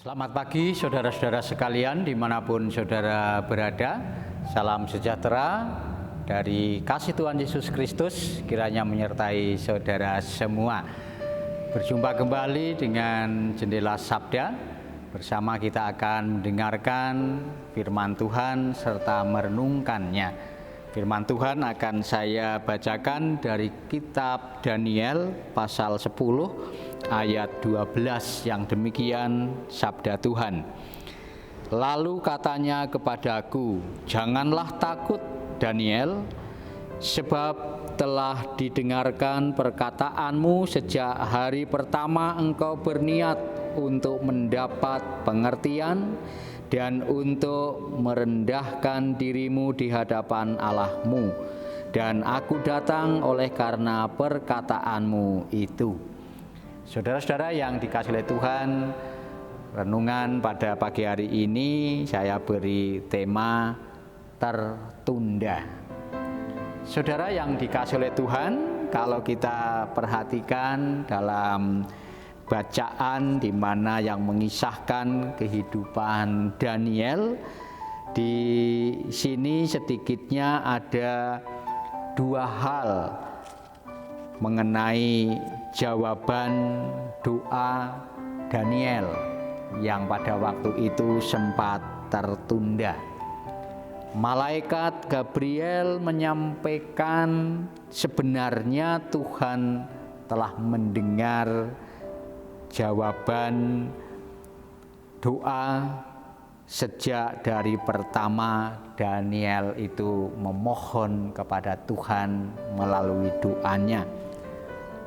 Selamat pagi saudara-saudara sekalian dimanapun saudara berada. Salam sejahtera dari kasih Tuhan Yesus Kristus kiranya menyertai saudara semua. Berjumpa kembali dengan Jendela Sabda. Bersama kita akan mendengarkan firman Tuhan serta merenungkannya. Firman Tuhan akan saya bacakan dari kitab Daniel pasal 10 ayat 12 yang demikian sabda Tuhan. Lalu katanya kepadaku, janganlah takut Daniel, sebab telah didengarkan perkataanmu sejak hari pertama engkau berniat untuk mendapat pengertian dan untuk merendahkan dirimu di hadapan Allahmu. Dan aku datang oleh karena perkataanmu itu. Saudara-saudara yang dikasihi oleh Tuhan, renungan pada pagi hari ini saya beri tema tertunda. Saudara yang dikasihi oleh Tuhan, kalau kita perhatikan dalam bacaan di mana yang mengisahkan kehidupan Daniel, di sini sedikitnya ada dua hal mengenai jawaban doa Daniel yang pada waktu itu sempat tertunda. Malaikat Gabriel menyampaikan sebenarnya Tuhan telah mendengar jawaban doa sejak dari pertama Daniel itu memohon kepada Tuhan melalui doanya.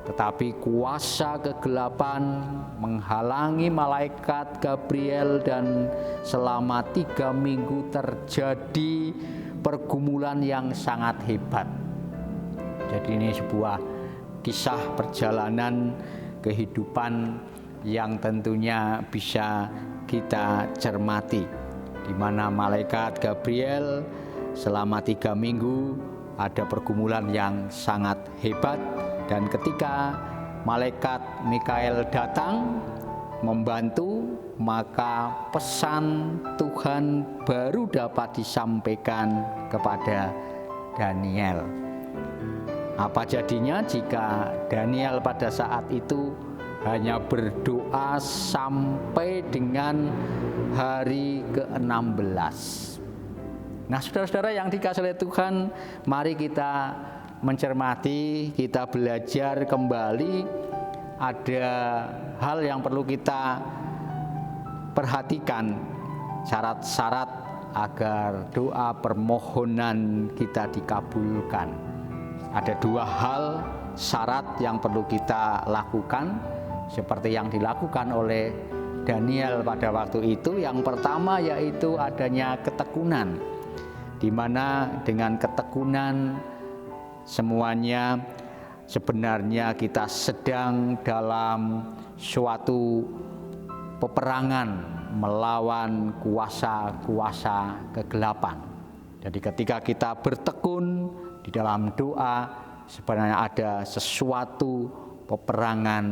Tetapi kuasa kegelapan menghalangi malaikat Gabriel dan selama 3 minggu terjadi pergumulan yang sangat hebat. Jadi ini sebuah kisah perjalanan kehidupan yang tentunya bisa kita cermati, di mana malaikat Gabriel selama 3 minggu ada pergumulan yang sangat hebat. Dan ketika malaikat Mikael datang membantu, maka pesan Tuhan baru dapat disampaikan kepada Daniel. Apa jadinya jika Daniel pada saat itu hanya berdoa sampai dengan hari ke-16? Nah, saudara-saudara yang dikasihi oleh Tuhan, mari kita mencermati, kita belajar kembali. Ada hal yang perlu kita perhatikan, syarat-syarat agar doa permohonan kita dikabulkan. Ada 2 hal syarat yang perlu kita lakukan seperti yang dilakukan oleh Daniel pada waktu itu. Yang pertama yaitu adanya ketekunan, di mana dengan ketekunan semuanya sebenarnya kita sedang dalam suatu peperangan melawan kuasa-kuasa kegelapan. Jadi ketika kita bertekun di dalam doa, sebenarnya ada sesuatu peperangan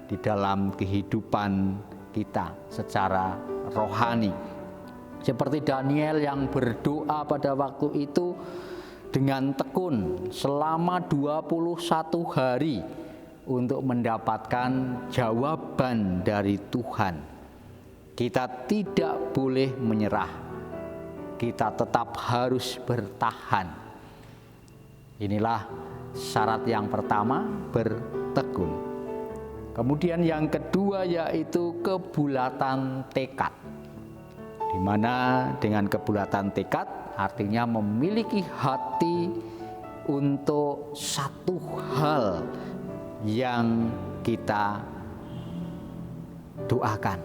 di dalam kehidupan kita secara rohani. Seperti Daniel yang berdoa pada waktu itu dengan tekun selama 21 hari untuk mendapatkan jawaban dari Tuhan. Kita tidak boleh menyerah. Kita tetap harus bertahan. Inilah syarat yang pertama, bertekun. Kemudian yang kedua yaitu kebulatan tekad. Di mana dengan kebulatan tekad artinya memiliki hati untuk satu hal yang kita doakan.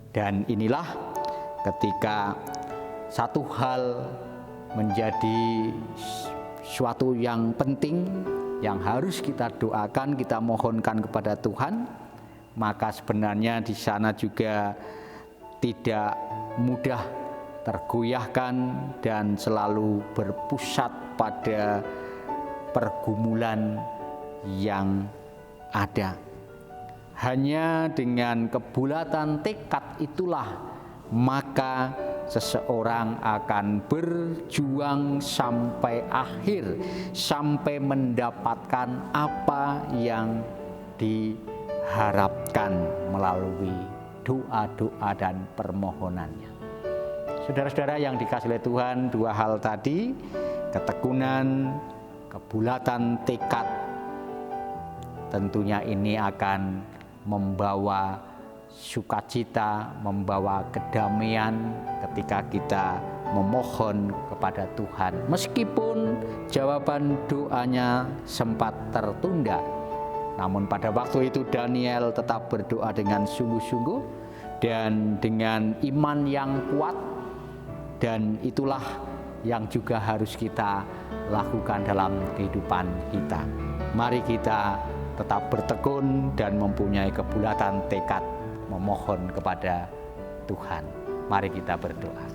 Dan inilah ketika satu hal menjadi suatu yang penting yang harus kita doakan, kita mohonkan kepada Tuhan, maka sebenarnya di sana juga tidak mudah tergoyahkan dan selalu berpusat pada pergumulan yang ada. Hanya dengan kebulatan tekad itulah maka seseorang akan berjuang sampai akhir, sampai mendapatkan apa yang diharapkan melalui doa-doa dan permohonannya. Saudara-saudara yang dikasihi oleh Tuhan, dua hal tadi, ketekunan, kebulatan tekad, tentunya ini akan membawa sukacita, membawa kedamaian ketika kita memohon kepada Tuhan. Meskipun jawaban doanya sempat tertunda, namun pada waktu itu Daniel tetap berdoa dengan sungguh-sungguh dan dengan iman yang kuat, dan itulah yang juga harus kita lakukan dalam kehidupan kita. Mari kita tetap bertekun dan mempunyai kebulatan tekad memohon kepada Tuhan. Mari kita berdoa.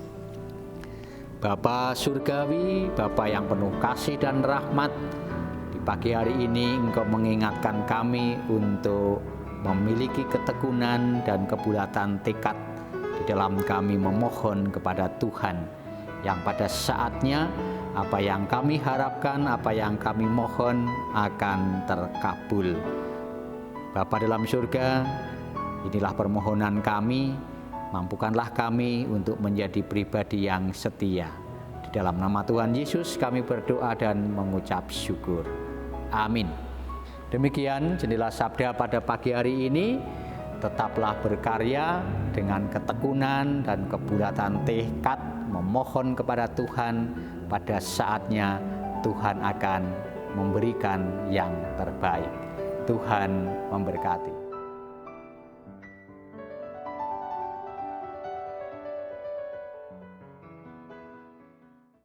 Bapa Surgawi, Bapa yang penuh kasih dan rahmat, di pagi hari ini Engkau mengingatkan kami untuk memiliki ketekunan dan kebulatan tekad di dalam kami memohon kepada Tuhan, yang pada saatnya apa yang kami harapkan, apa yang kami mohon akan terkabul. Bapa dalam surga, inilah permohonan kami, mampukanlah kami untuk menjadi pribadi yang setia. Di dalam nama Tuhan Yesus kami berdoa dan mengucap syukur. Amin. Demikian jendela sabda pada pagi hari ini. Tetaplah berkarya dengan ketekunan dan kebulatan tekad memohon kepada Tuhan. Pada saatnya Tuhan akan memberikan yang terbaik. Tuhan memberkati.